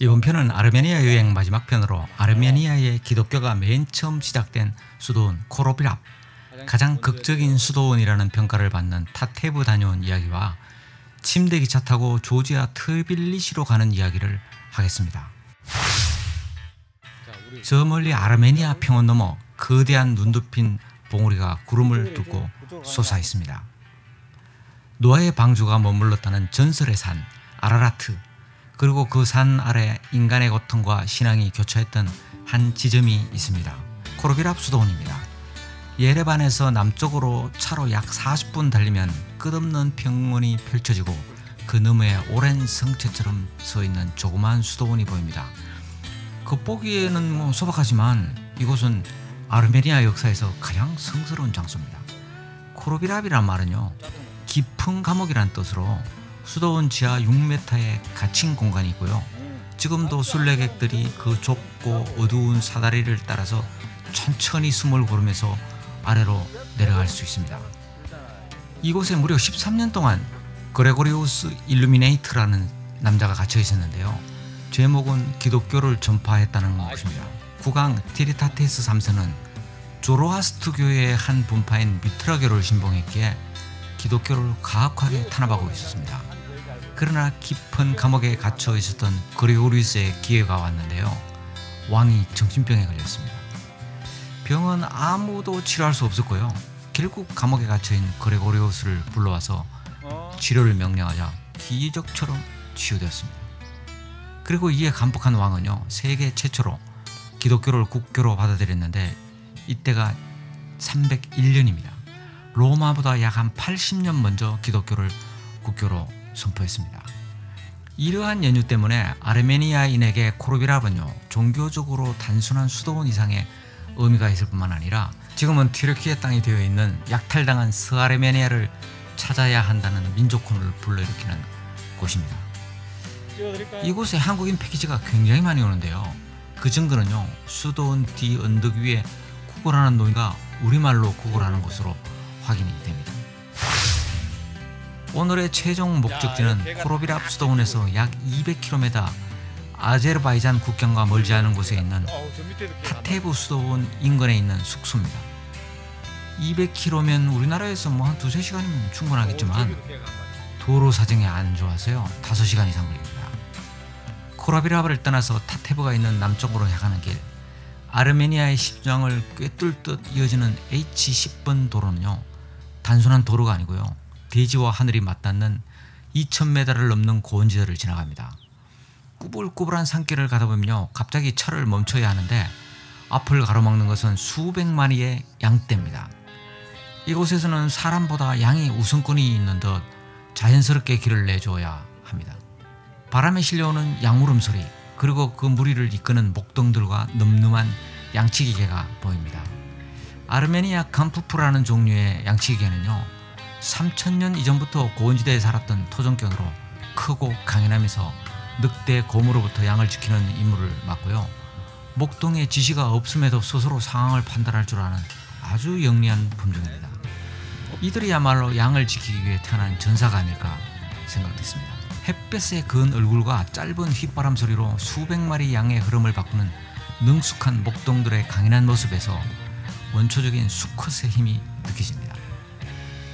이번 편은 아르메니아 여행 마지막 편으로 아르메니아의 기독교가 맨 처음 시작된 수도원 코로비랍, 가장 극적인 수도원이라는 평가를 받는 타테브 다녀온 이야기와 침대 기차 타고 조지아 트빌리시로 가는 이야기를 하겠습니다. 저 멀리 아르메니아 평원 너머 거대한 눈 덮인 봉우리가 구름을 뚫고 솟아 있습니다. 노아의 방주가 머물렀다는 전설의 산 아라라트, 그리고 그 산 아래 인간의 고통과 신앙이 교차했던 한 지점이 있습니다. 코로비랍 수도원입니다. 예레반에서 남쪽으로 차로 약 40분 달리면 끝없는 평원이 펼쳐지고 그 너머에 오랜 성체처럼 서 있는 조그마한 수도원이 보입니다. 겉보기에는 소박하지만 이곳은 아르메니아 역사에서 가장 성스러운 장소입니다. 코로비랍이란 말은요, 깊은 감옥이란 뜻으로 수도원 지하 6m의 갇힌 공간이 있고요. 지금도 순례객들이 그 좁고 어두운 사다리를 따라서 천천히 숨을 고르면서 아래로 내려갈 수 있습니다. 이곳에 무려 13년 동안 그레고리우스 일루미네이트라는 남자가 갇혀 있었는데요. 제목은 기독교를 전파했다는 것입니다. 국왕 티리타테스 3세는 조로아스트교의 한 분파인 미트라교를 신봉했기에 기독교를 가혹하게 탄압하고 있었습니다. 그러나 깊은 감옥에 갇혀 있었던 그레고리우스의 기회가 왔는데요. 왕이 정신병에 걸렸습니다. 병은 아무도 치료할 수 없었고요. 결국 감옥에 갇혀있는 그레고리우스를 불러와서 치료를 명령하자 기적처럼 치유되었습니다. 그리고 이에 감복한 왕은요, 세계 최초로 기독교를 국교로 받아들였는데 이때가 301년입니다. 로마보다 약 한 80년 먼저 기독교를 국교로 선포했습니다. 이러한 연유 때문에 아르메니아인에게 코로비랍은요, 종교적으로 단순한 수도원 이상의 의미가 있을 뿐만 아니라 지금은 튀르키예 땅이 되어 있는 약탈당한 서아르메니아를 찾아야 한다는 민족혼을 불러일으키는 곳입니다. 이곳에 한국인 패키지가 굉장히 많이 오는데요. 그 증거는요, 수도원 뒤 언덕 위에 구걸하는 노인과 우리말로 구걸하는 것으로 확인이 됩니다. 오늘의 최종 목적지는 코로비랍 수도원에서 약 200km 아제르바이잔 국경과 멀지 않은 곳에 있는 타테브 수도원 인근에 있는 숙소입니다. 200km면 우리나라에서 한 2~3시간이면 충분하겠지만 도로 사정이 안 좋아서요, 5시간 이상 걸립니다. 코로비랍을 떠나서 타테브가 있는 남쪽으로 향하는 길, 아르메니아의 심장을 꿰뚫듯 이어지는 H10번 도로는요, 단순한 도로가 아니고요, 대지와 하늘이 맞닿는 2000m를 넘는 고원지대를 지나갑니다. 꾸불꾸불한 산길을 가다 보면요, 갑자기 차를 멈춰야 하는데 앞을 가로막는 것은 수백 마리의 양떼입니다. 이곳에서는 사람보다 양이 우선권이 있는 듯 자연스럽게 길을 내줘야 합니다. 바람에 실려오는 양 울음소리, 그리고 그 무리를 이끄는 목동들과 늠름한 양치기개가 보입니다. 아르메니아 감푸프라는 종류의 양치기개는요, 3000년 이전부터 고원지대에 살았던 토종견으로 크고 강인하면서 늑대, 곰으로부터 양을 지키는 임무를 맡고요. 목동에 지시가 없음에도 스스로 상황을 판단할 줄 아는 아주 영리한 품종입니다. 이들이야말로 양을 지키기 위해 태어난 전사가 아닐까 생각됐습니다. 햇볕에 그은 얼굴과 짧은 휘바람 소리로 수백 마리 양의 흐름을 바꾸는 능숙한 목동들의 강인한 모습에서 원초적인 수컷의 힘이 느껴집니다.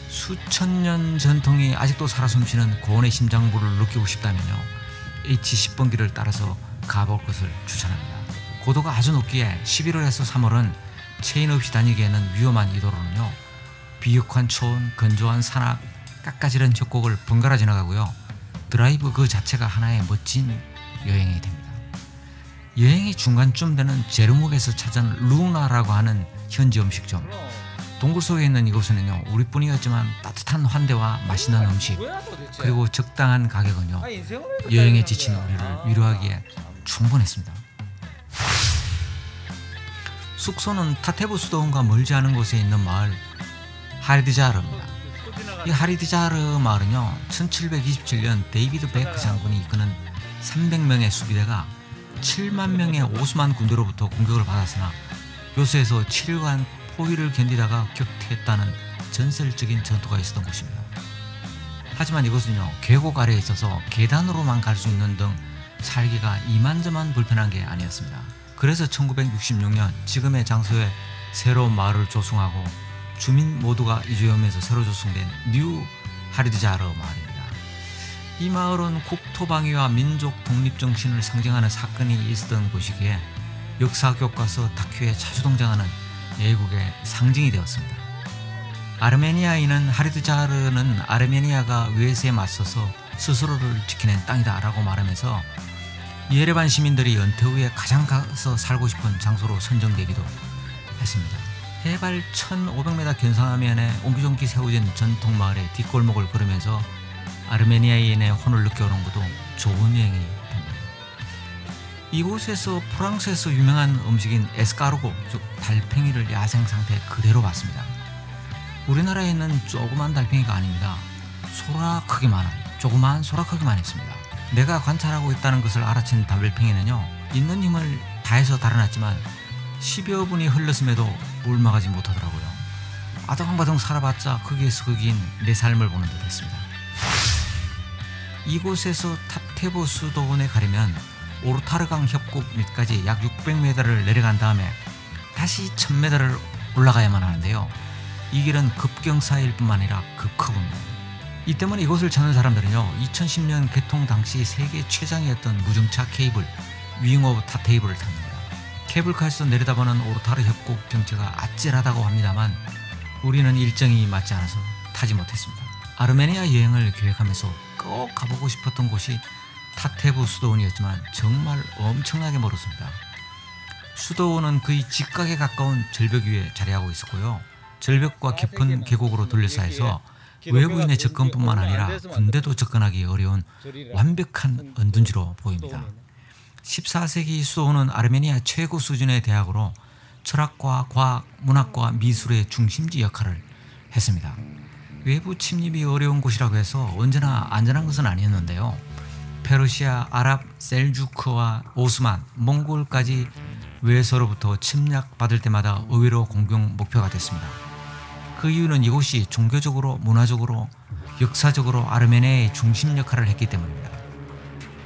수천 년 전통이 아직도 살아 숨쉬는 고원의 심장부를 느끼고 싶다면요, H10번 길을 따라서 가볼 것을 추천합니다. 고도가 아주 높기에 11월에서 3월은 체인 없이 다니기에는 위험한 이 도로는요, 비옥한 초원, 건조한 산악, 깎아지른 협곡을 번갈아 지나가고요, 드라이브 그 자체가 하나의 멋진 여행이 됩니다. 여행이 중간쯤 되는 제르묵에서 찾은 루나라고 하는 현지 음식점, 동굴 속에 있는 이곳에는요, 우리뿐이었지만 따뜻한 환대와 맛있는 음식, 그리고 적당한 가격은요, 여행에 지친 우리를 위로하기에 충분했습니다. 숙소는 타테브 수도원과 멀지 않은 곳에 있는 마을 하리드자르입니다. 이 하리드자르 마을은요, 1727년 데이비드 베크 장군이 이끄는 300명의 수비대가 7만 명의 오스만 군대로부터 공격을 받았으나 요새에서 7일간 포위를 견디다가 격퇴했다는 전설적인 전투가 있었던 곳입니다. 하지만 이곳은요, 계곡 아래에 있어서 계단으로만 갈 수 있는 등 살기가 이만저만 불편한 게 아니었습니다. 그래서 1966년 지금의 장소에 새로운 마을을 조성하고 주민 모두가 이주하면서 새로 조성된 뉴 하리드자르 마을입니다. 이 마을은 국토방위와 민족 독립정신을 상징하는 사건이 있었던 곳이기에 역사 교과서 다큐에 자주 등장하는 애국의 상징이 되었습니다. 아르메니아인은 하리드자르는 아르메니아가 외세에 맞서서 스스로를 지켜낸 땅이다 라고 말하면서 예레반 시민들이 은퇴 후에 가장 가서 살고 싶은 장소로 선정되기도 했습니다. 해발 1500m 견상하면에 옹기종기 세워진 전통 마을의 뒷골목을 걸으면서 아르메니아인의 혼을 느껴오는 것도 좋은 여행이 됩니다. 이곳에서 프랑스에서 유명한 음식인 에스카르고, 즉 달팽이를 야생 상태 그대로 봤습니다. 우리나라에 있는 조그만 달팽이가 아닙니다. 소라크기만 한 조그만 소라크기만 했습니다. 내가 관찰하고 있다는 것을 알아챈 달팽이는요, 있는 힘을 다해서 달아났지만 10여 분이 흘렀음에도 울막하지 못하더라고요. 아등바등 살아봤자 거기에서 거기인 내 삶을 보는 듯 했습니다. 이곳에서 탑테보 수도원에 가려면 오르타르강 협곡 밑까지 약 600m를 내려간 다음에 다시 1000m를 올라가야만 하는데요. 이 길은 급경사일 뿐만 아니라 급커브입니다. 이 때문에 이곳을 찾는 사람들은요, 2010년 개통 당시 세계 최장이었던 무중차 케이블 윙 오브 타테이블을 탑니다. 케이블카에서 내려다보는 오르타르 협곡 경치가 아찔하다고 합니다만 우리는 일정이 맞지 않아서 타지 못했습니다. 아르메니아 여행을 계획하면서 꼭 가보고 싶었던 곳이 타테부 수도원이었지만 정말 엄청나게 멀었습니다. 수도원은 거의 직각에 가까운 절벽 위에 자리하고 있었고요. 절벽과 깊은 계곡으로 둘러싸여서 외부인의 접근뿐만 아니라 군대도 접근하기 어려운 완벽한 은둔지로 보입니다. 14세기 수도원은 아르메니아 최고 수준의 대학으로 철학과 과학, 문학과 미술의 중심지 역할을 했습니다. 외부 침입이 어려운 곳이라고 해서 언제나 안전한 것은 아니었는데요. 페르시아, 아랍, 셀주크와 오스만, 몽골까지 외서로부터 침략받을 때마다 의외로 공격 목표가 됐습니다. 그 이유는 이곳이 종교적으로, 문화적으로, 역사적으로 아르메니아의 중심 역할을 했기 때문입니다.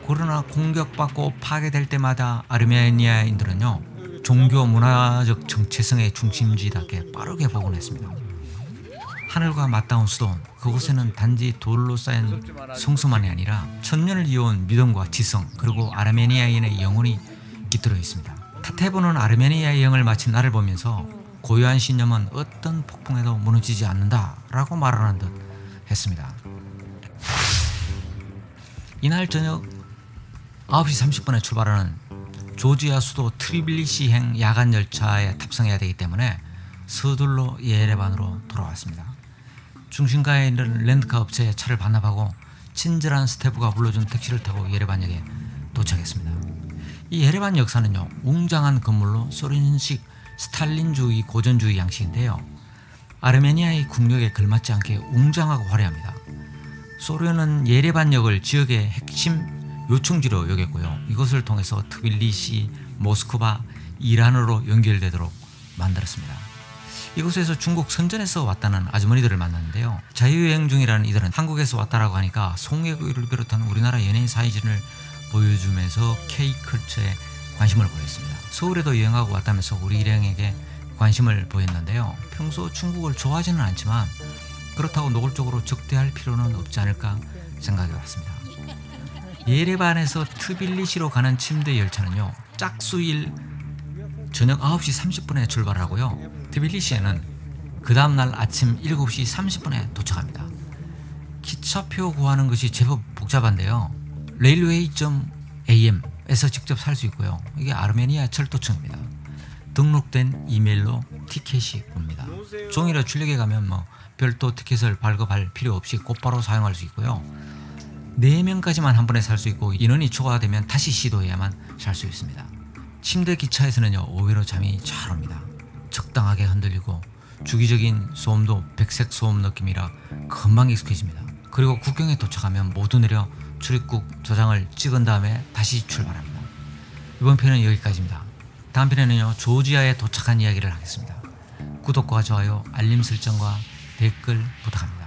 그러나 공격받고 파괴될 때마다 아르메니아인들은요, 종교 문화적 정체성의 중심지답게 빠르게 복원했습니다. 하늘과 맞닿은 수도원, 그곳에는 단지 돌로 쌓인 성소만이 아니라 천년을 이어온 믿음과 지성, 그리고 아르메니아인의 영혼이 깃들어 있습니다. 타테보는 아르메니아의 여행을 마친 나를 보면서 고유한 신념은 어떤 폭풍에도 무너지지 않는다라고 말하는 듯 했습니다. 이날 저녁 9시 30분에 출발하는 조지아 수도 트리빌리시행 야간 열차에 탑승해야 되기 때문에 서둘러 예레반으로 돌아왔습니다. 중심가에 있는 렌트카 업체에 차를 반납하고 친절한 스태프가 불러준 택시를 타고 예레반역에 도착했습니다. 이 예레반 역사는요, 웅장한 건물로 소련식 스탈린주의 고전주의 양식인데요. 아르메니아의 국력에 걸맞지 않게 웅장하고 화려합니다. 소련은 예레반역을 지역의 핵심 요충지로 여겼고요. 이것을 통해서 트빌리시, 모스크바, 이란으로 연결되도록 만들었습니다. 이곳에서 중국 선전에서 왔다는 아주머니들을 만났는데요. 자유여행 중이라는 이들은 한국에서 왔다라고 하니까 송혜교를 비롯한 우리나라 연예인 사진을 보여주면서 K컬처에 관심을 보였습니다. 서울에도 여행하고 왔다면서 우리 일행에게 관심을 보였는데요. 평소 중국을 좋아하지는 않지만 그렇다고 노골적으로 적대할 필요는 없지 않을까 생각해 봤습니다. 예레반에서 트빌리시로 가는 침대 열차는요, 짝수일 저녁 9시 30분에 출발하고요. 트빌리시에는 그 다음날 아침 7시 30분에 도착합니다. 기차표 구하는 것이 제법 복잡한데요. railway.am에서 직접 살 수 있고요. 이게 아르메니아 철도청입니다. 등록된 이메일로 티켓이 옵니다. 종일에 출력에 가면 별도 티켓을 발급할 필요 없이 곧바로 사용할 수 있고요. 4명까지만 한 번에 살 수 있고 인원이 초과되면 다시 시도해야만 살 수 있습니다. 침대 기차에서는요, 의외로 잠이 잘 옵니다. 적당하게 흔들리고 주기적인 소음도 백색 소음 느낌이라 금방 익숙해집니다. 그리고 국경에 도착하면 모두 내려 출입국 도장을 찍은 다음에 다시 출발합니다. 이번 편은 여기까지입니다. 다음 편에는요, 조지아에 도착한 이야기를 하겠습니다. 구독과 좋아요, 알림 설정과 댓글 부탁합니다.